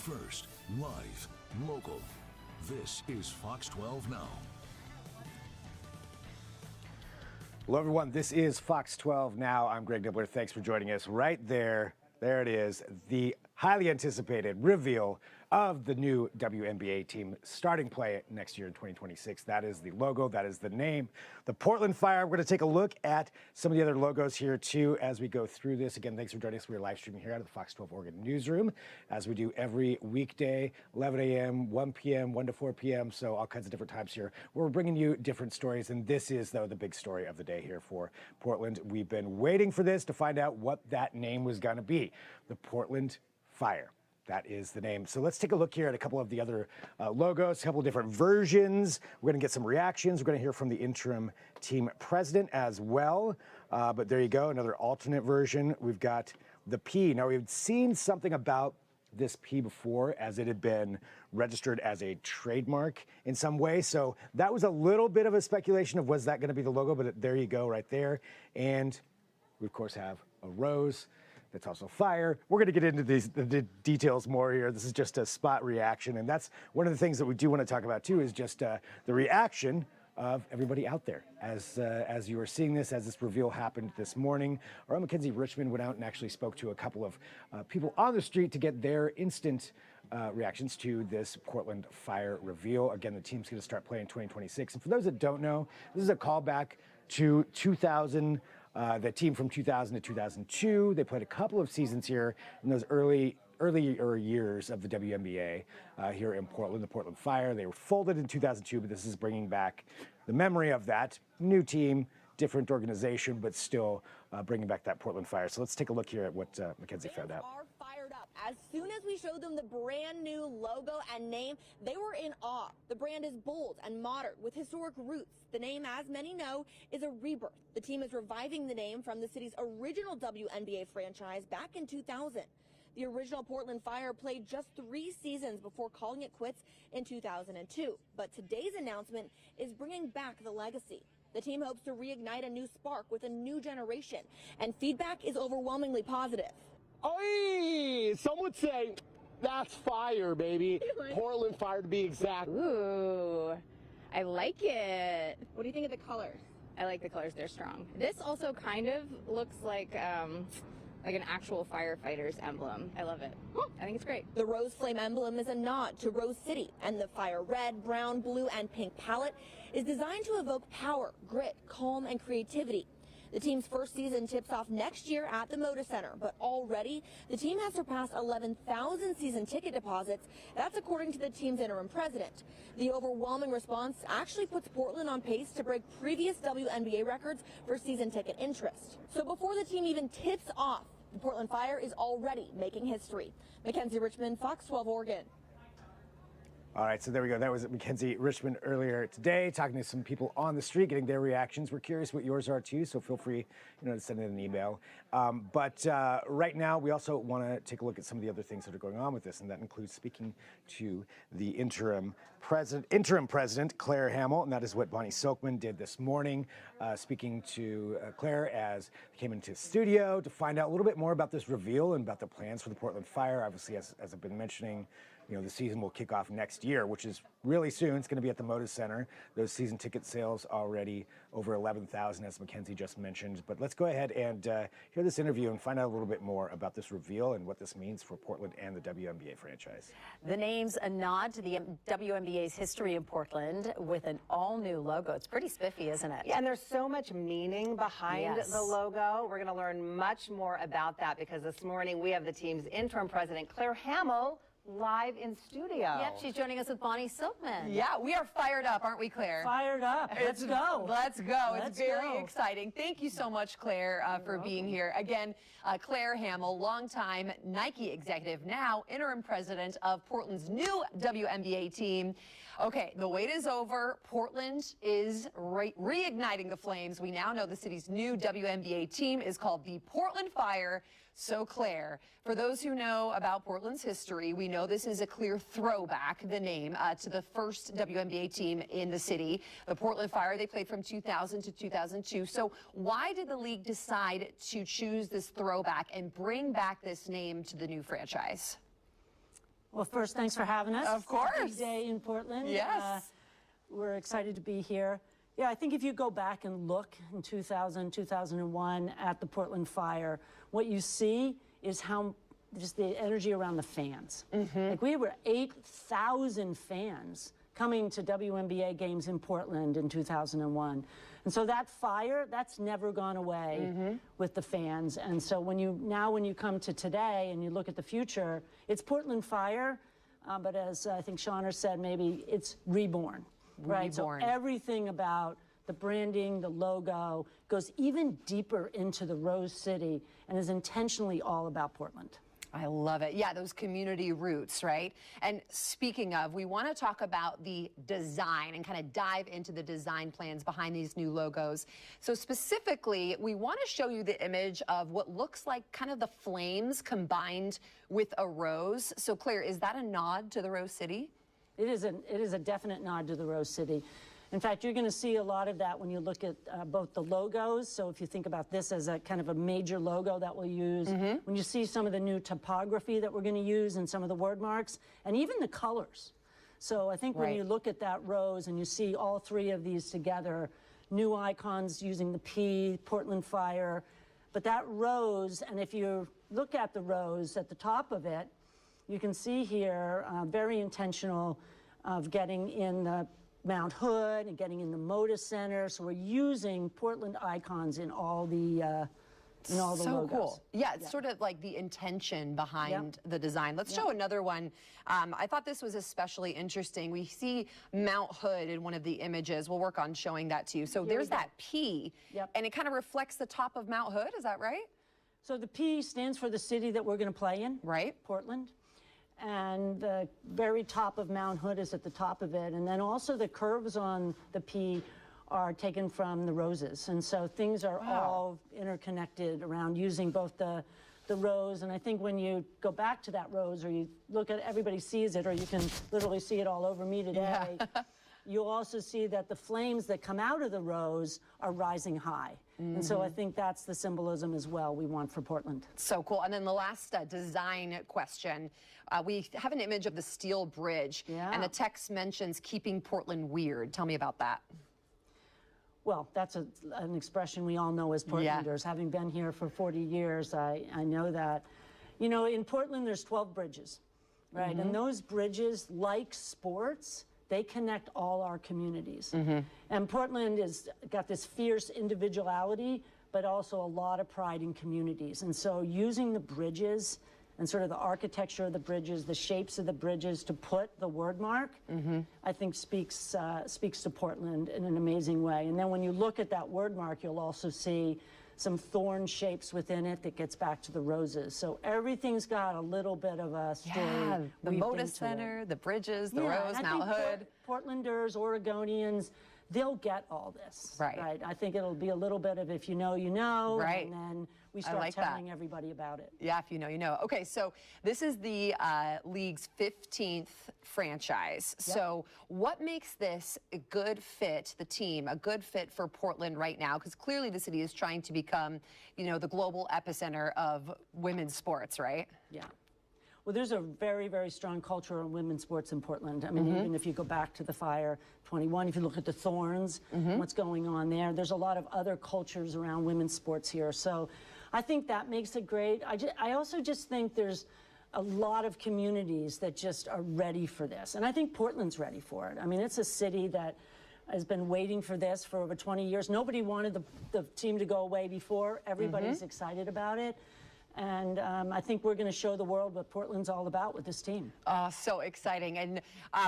First, live, local. This is Fox 12 Now. Hello, everyone. This is Fox 12 Now. I'm Greg Nibbler. Thanks for joining us. Right there, there it is, the highly anticipated reveal of the new WNBA team starting play next year in 2026. That is the logo. That is the name. The Portland Fire. We're going to take a look at some of the other logos here, too, as we go through this. Again, thanks for joining us. We're live streaming here out of the Fox 12 Oregon newsroom, as we do every weekday, 11 a.m., 1 p.m., 1 to 4 p.m., so all kinds of different times here. We're bringing you different stories, and this is, though, the big story of the day here for Portland. We've been waiting for this to find out what that name was going to be. The Portland Fire. That is the name. So let's take a look here at a couple of the other logos, a couple of different versions. We're going to get some reactions. We're going to hear from the interim team president as well. But there you go, another alternate version. We've got the P. Now, we've seen something about this P before, as it had been registered as a trademark in some way. So that was a little bit of a speculation of was that going to be the logo, but there you go right there. And we, of course, have a rose. It's also fire. We're going to get into the details more here. This is just a spot reaction, and that's one of the things that we do want to talk about too. Is just the reaction of everybody out there as you were seeing this, as this reveal happened this morning. Our own Mackenzie Richmond went out and actually spoke to a couple of people on the street to get their instant reactions to this Portland Fire reveal. Again, the team's going to start playing in 2026, and for those that don't know, this is a callback to 2000. The team from 2000 to 2002, they played a couple of seasons here in those earlier years of the WNBA here in Portland, the Portland Fire. They were folded in 2002, but this is bringing back the memory of that new team, different organization, but still bringing back that Portland Fire. So let's take a look here at what Mackenzie found out. Fired up. As soon as we showed them the brand new logo and name, they were in awe. The brand is bold and modern with historic roots. The name, as many know, is a rebirth. The team is reviving the name from the city's original WNBA franchise back in 2000. The original Portland Fire played just 3 seasons before calling it quits in 2002. But today's announcement is bringing back the legacy. The team hopes to reignite a new spark with a new generation, and feedback is overwhelmingly positive. Oy! Some would say that's fire, baby. Portland Fire to be exact. Ooh, I like it. What do you think of the colors? I like the colors, they're strong. This also kind of looks like an actual firefighter's emblem. I love it. I think it's great. The Rose Flame emblem is a nod to Rose City, and the fire red, brown, blue, and pink palette is designed to evoke power, grit, calm, and creativity. The team's first season tips off next year at the Moda Center, but already the team has surpassed 11,000 season ticket deposits. That's according to the team's interim president. The overwhelming response actually puts Portland on pace to break previous WNBA records for season ticket interest. So before the team even tips off, the Portland Fire is already making history. Mackenzie Richmond, Fox 12 Oregon. All right, so there we go. That was Mackenzie Richmond earlier today, talking to some people on the street, getting their reactions. We're curious what yours are too, so feel free, to send in an email. But right now, we also want to take a look at some of the other things that are going on with this, and that includes speaking to the interim president, Claire Hamill, and that is what Bonnie Silkman did this morning, speaking to Claire as they came into the studio to find out a little bit more about this reveal and about the plans for the Portland Fire. Obviously, as I've been mentioning, the season will kick off next year, which is really soon. It's going to be at the Moda Center. Those season ticket sales already over 11,000, as Mackenzie just mentioned. But let's go ahead and hear this interview and find out a little bit more about this reveal and what this means for Portland and the WNBA franchise. The name's a nod to the WNBA's history in Portland with an all-new logo. It's pretty spiffy, isn't it? Yeah, and there's so much meaning behind the logo. We're going to learn much more about that because this morning we have the team's interim president, Claire Hamill, live in studio. Yep, she's joining us with Bonnie Silkman. Yeah, we are fired up, aren't we, Claire? Fired up. Let's go. Let's go. It's very exciting. Thank you so much, Claire, for being here. Again, Claire Hamill, longtime Nike executive, now interim president of Portland's new WNBA team. Okay, the wait is over. Portland is reigniting the flames. We now know the city's new WNBA team is called the Portland Fire. So, Claire, for those who know about Portland's history, we know this is a clear throwback, the name, to the first WNBA team in the city. The Portland Fire, they played from 2000 to 2002. So why did the league decide to choose this throwback and bring back this name to the new franchise? Well, first, thanks for having us. Of course. Big day in Portland. Yes. We're excited to be here. Yeah, I think if you go back and look in 2000, 2001 at the Portland fire, what you see is how just the energy around the fans. Like we were 8,000 fans coming to WNBA games in Portland in 2001. And so that fire, that's never gone away with the fans. And so when you come to today and you look at the future, it's Portland Fire, but as I think Shauna said, maybe it's reborn. Right, so everything about the branding, the logo, goes even deeper into the Rose City and is intentionally all about Portland. I love it. Yeah, those community roots, right? And speaking of, we want to talk about the design and kind of dive into the design plans behind these new logos. So specifically, we want to show you the image of what looks like kind of the flames combined with a rose. So Claire, is that a nod to the Rose City? It is a definite nod to the Rose City. In fact, you're going to see a lot of that when you look at both the logos. So if you think about this as a kind of a major logo that we'll use, when you see some of the new typography that we're going to use and some of the word marks, and even the colors. So I think when you look at that rose and you see all three of these together, new icons using the P, Portland Fire, but that rose, and if you look at the rose at the top of it, you can see here, very intentional of getting in the Mount Hood and getting in the Moda Center. So we're using Portland icons in all the logos. So cool. Yeah, it's sort of like the intention behind the design. Let's show another one. I thought this was especially interesting. We see Mount Hood in one of the images. We'll work on showing that to you. So there's that P, and it kind of reflects the top of Mount Hood. Is that right? So the P stands for the city that we're going to play in. Right. Portland. And the very top of Mount Hood is at the top of it. And then also the curves on the P are taken from the roses. And so things are all interconnected around using both the rose. And I think when you go back to that rose, or you look at everybody sees it, or you can literally see it all over me today, you'll also see that the flames that come out of the rose are rising high. And so I think that's the symbolism as well we want for Portland. So cool. And then the last design question. We have an image of the steel bridge, and the text mentions keeping Portland weird. Tell me about that. Well, that's an expression we all know as Portlanders. Having been here for 40 years, I know that. You know, in Portland, there's 12 bridges, right? And those bridges, like sports, they connect all our communities. And Portland has got this fierce individuality, but also a lot of pride in communities. And so using the bridges and sort of the architecture of the bridges, the shapes of the bridges to put the word mark, I think speaks to Portland in an amazing way. And then when you look at that word mark, you'll also see some thorn shapes within it that gets back to the roses. So everything's got a little bit of a story. Yeah, the Moda Center, the bridges, the rose, Mount Hood. Portlanders, Oregonians, they'll get all this. Right. I think it'll be a little bit of if you know, you know. And then we start telling everybody about it. Yeah, if you know, you know. Okay, so this is the league's 15th franchise. So what makes this a good fit, the team, a good fit for Portland right now? Because clearly the city is trying to become, you know, the global epicenter of women's sports, right? Yeah. Well, there's a very, very strong culture of women's sports in Portland. I mean, even if you go back to the Fire 21, if you look at the Thorns, what's going on there, there's a lot of other cultures around women's sports here. So I think that makes it great. I also just think there's a lot of communities that just are ready for this. And I think Portland's ready for it. I mean, it's a city that has been waiting for this for over 20 years. Nobody wanted the team to go away before. Everybody's excited about it. And I think we're going to show the world what Portland's all about with this team. So exciting. And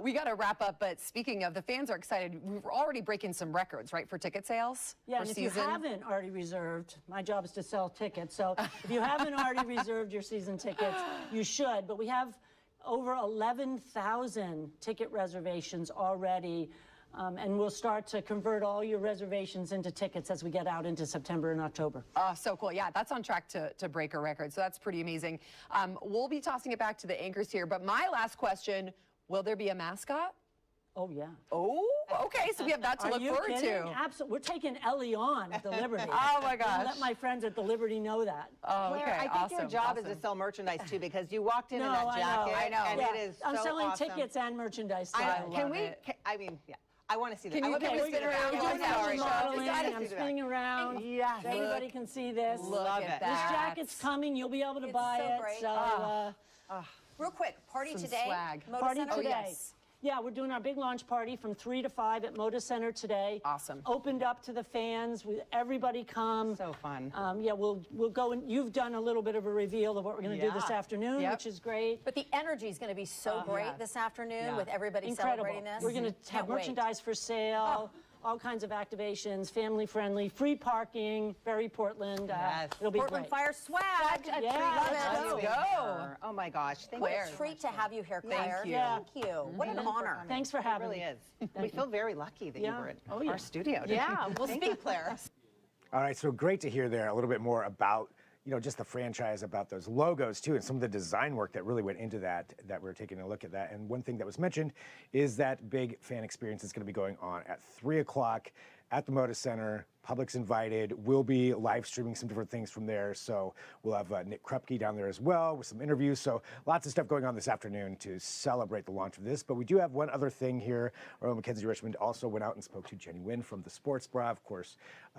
we got to wrap up, but speaking of, the fans are excited. We're already breaking some records, right, for ticket sales? Yeah, and if you haven't already reserved, my job is to sell tickets. So if you haven't already reserved your season tickets, you should. But we have over 11,000 ticket reservations already. And we'll start to convert all your reservations into tickets as we get out into September and October. So cool. Yeah, that's on track to break a record. So that's pretty amazing. We'll be tossing it back to the anchors here. But my last question, will there be a mascot? Oh, yeah. Oh, okay. So we have that to look forward to. Absolutely. We're taking Ellie on at the Liberty. Oh, my gosh. Let my friends at the Liberty know that. Oh, okay. Claire, I think your job is to sell merchandise, too, because you walked in that jacket. I know. And Yeah. it is I'm so selling awesome. tickets and merchandise. I too. love it. I want to see that. Can we spin around? I'm Sorry, doing some Sean. modeling. We gotta I'm see that. spinning around. Yes. So everybody can see this. Love it. This jacket's coming. You'll be able to buy so it. great. So, Real quick, party Some today. swag. Moda party Center? today. Oh, yes. Yeah, we're doing our big launch party from 3 to 5 at Moda Center today. Awesome. Opened up to the fans. Everybody come. So fun. Yeah, we'll go and you've done a little bit of a reveal of what we're going to do this afternoon, which is great. But the energy is going to be so great this afternoon with everybody Incredible. celebrating this. We're going to have Can't wait. merchandise for sale. All kinds of activations, family friendly, free parking, very Portland. Yes. It'll be Portland great. Fire swag. Yeah, Let's go. Oh, my gosh. Thank What you. a treat to have you here, Claire. you. Yeah. Thank you. What an honor. Thanks for It having really me. is. We feel very lucky that you were in yeah. our studio. Yeah, we'll speak, Claire. All right, so great to hear there a little bit more about, just the franchise, about those logos too, and some of the design work that really went into that we're taking a look at that. And one thing that was mentioned is that big fan experience is going to be going on at 3 o'clock at the Moda Center. Public's invited. We'll be live streaming some different things from there. So we'll have Nick Krupke down there as well with some interviews. So lots of stuff going on this afternoon to celebrate the launch of this. But we do have one other thing here. Mackenzie Richmond also went out and spoke to Jenny Wynn from the Sports Bra. Of course,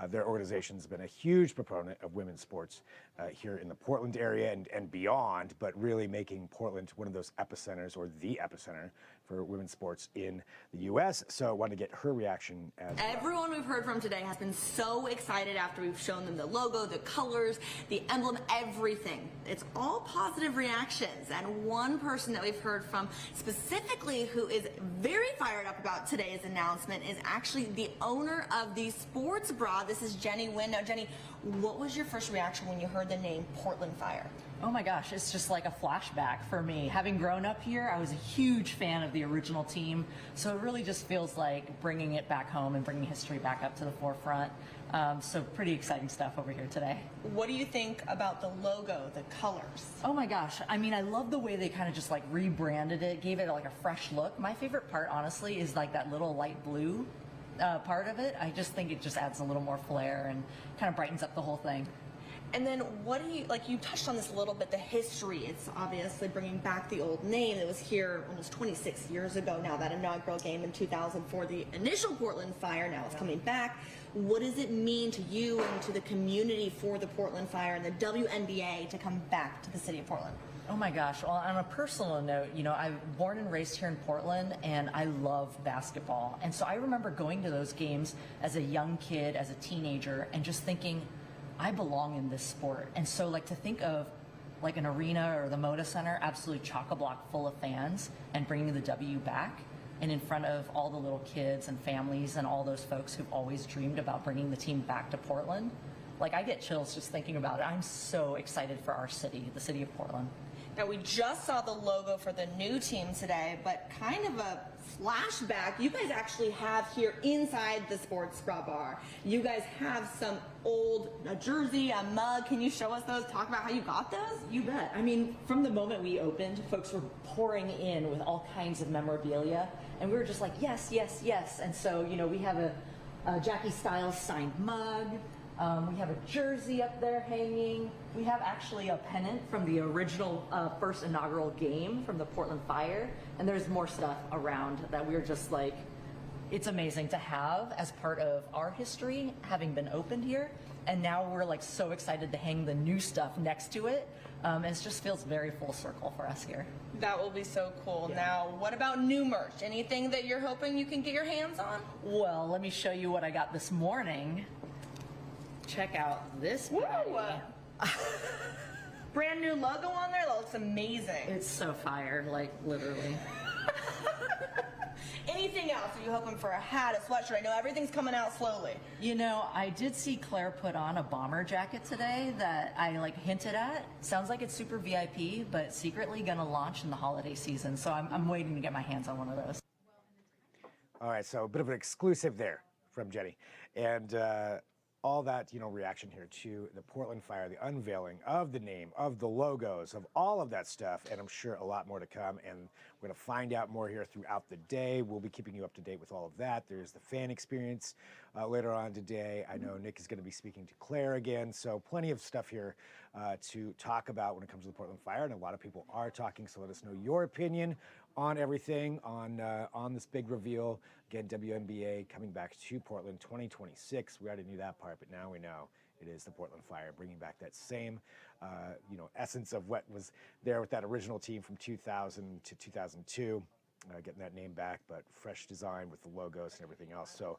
their organization has been a huge proponent of women's sports here in the Portland area and beyond, but really making Portland one of those epicenters, or the epicenter, for women's sports in the U.S. So I wanted to get her reaction as well. Everyone we've heard from today has been so excited after we've shown them the logo, the colors, the emblem, everything. It's all positive reactions. And one person that we've heard from specifically who is very fired up about today's announcement is actually the owner of the Sports Bra. This is Jenny Wynn. Now, Jenny, what was your first reaction when you heard the name Portland Fire? Oh my gosh, it's just like a flashback for me. Having grown up here, I was a huge fan of the original team, so it really just feels like bringing it back home and bringing history back up to the forefront. So pretty exciting stuff over here today. What do you think about the logo, the colors? Oh my gosh, I mean, I love the way they kind of just like rebranded it, gave it like a fresh look. My favorite part, honestly, is like that little light blue part of it. I just think it just adds a little more flair and kind of brightens up the whole thing. And then what do you, like you touched on this a little bit, the history. It's obviously bringing back the old name that was here almost 26 years ago now, that inaugural game in 2004, the initial Portland Fire, now it's coming back. What does it mean to you and to the community for the Portland Fire and the WNBA to come back to the city of Portland? Oh my gosh, well, on a personal note, I'm born and raised here in Portland, and I love basketball. And so I remember going to those games as a young kid, as a teenager, and just thinking, I belong in this sport. And so like to think of like an arena or the Moda Center absolutely chock-a-block full of fans and bringing the W back and in front of all the little kids and families and all those folks who've always dreamed about bringing the team back to Portland. Like I get chills just thinking about it. I'm so excited for our city, the city of Portland. Now, we just saw the logo for the new team today, but kind of a flashback. You guys actually have here inside the Sports Bra Bar. You guys have some old jersey, a mug. Can you show us those? Talk about how you got those? You bet. I mean, from the moment we opened, folks were pouring in with all kinds of memorabilia, and we were just like, yes, yes, yes. And so, we have a Jackie Stiles signed mug. We have a jersey up there hanging. We have actually a pennant from the original first inaugural game from the Portland Fire. And there's more stuff around that we're just like, it's amazing to have as part of our history, having been opened here. And now we're like so excited to hang the new stuff next to it. And it just feels very full circle for us here. That will be so cool. Yeah. Now, what about new merch? Anything that you're hoping you can get your hands on? Well, let me show you what I got this morning. Check out this bag. Brand new logo on there. That looks amazing. It's so fire, like literally. Anything else? Are you hoping for a hat, a sweatshirt? I know everything's coming out slowly. I did see Claire put on a bomber jacket today that I hinted at. Sounds like it's super VIP, but secretly gonna launch in the holiday season. So I'm waiting to get my hands on one of those. All right, so a bit of an exclusive there from Jenny. And all that, reaction here to the Portland Fire, the unveiling of the name, of the logos, of all of that stuff, and I'm sure a lot more to come, and we're going to find out more here throughout the day. We'll be keeping you up to date with all of that. There's the fan experience later on today. I know Nick is going to be speaking to Claire again, so plenty of stuff here to talk about when it comes to the Portland Fire, and a lot of people are talking, so let us know your opinion on everything, on this big reveal. Again, WNBA coming back to Portland 2026. We already knew that part, but now we know it is the Portland Fire, bringing back that same, essence of what was there with that original team from 2000 to 2002. Getting that name back, but fresh design with the logos and everything else. So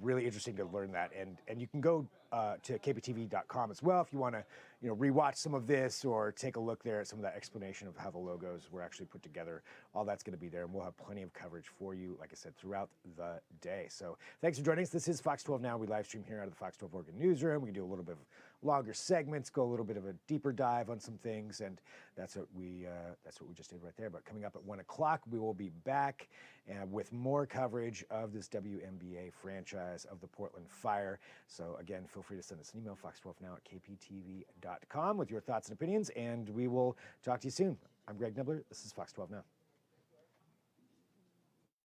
really interesting to learn that. And you can go to KPTV.com as well if you want to rewatch some of this or take a look there at some of that explanation of how the logos were actually put together. All that's going to be there, and we'll have plenty of coverage for you, like I said, throughout the day. So thanks for joining us. This is Fox 12 Now. We live stream here out of the Fox 12 Oregon newsroom. We do a little bit of longer segments, go a little bit of a deeper dive on some things, and that's what we just did right there. But coming up at 1 o'clock, we will be back with more coverage of this WNBA franchise, of the Portland Fire. So again, feel free to send us an email, fox12now@kptv.com, with your thoughts and opinions, and we will talk to you soon. I'm Greg Nibbler. This is Fox 12 Now.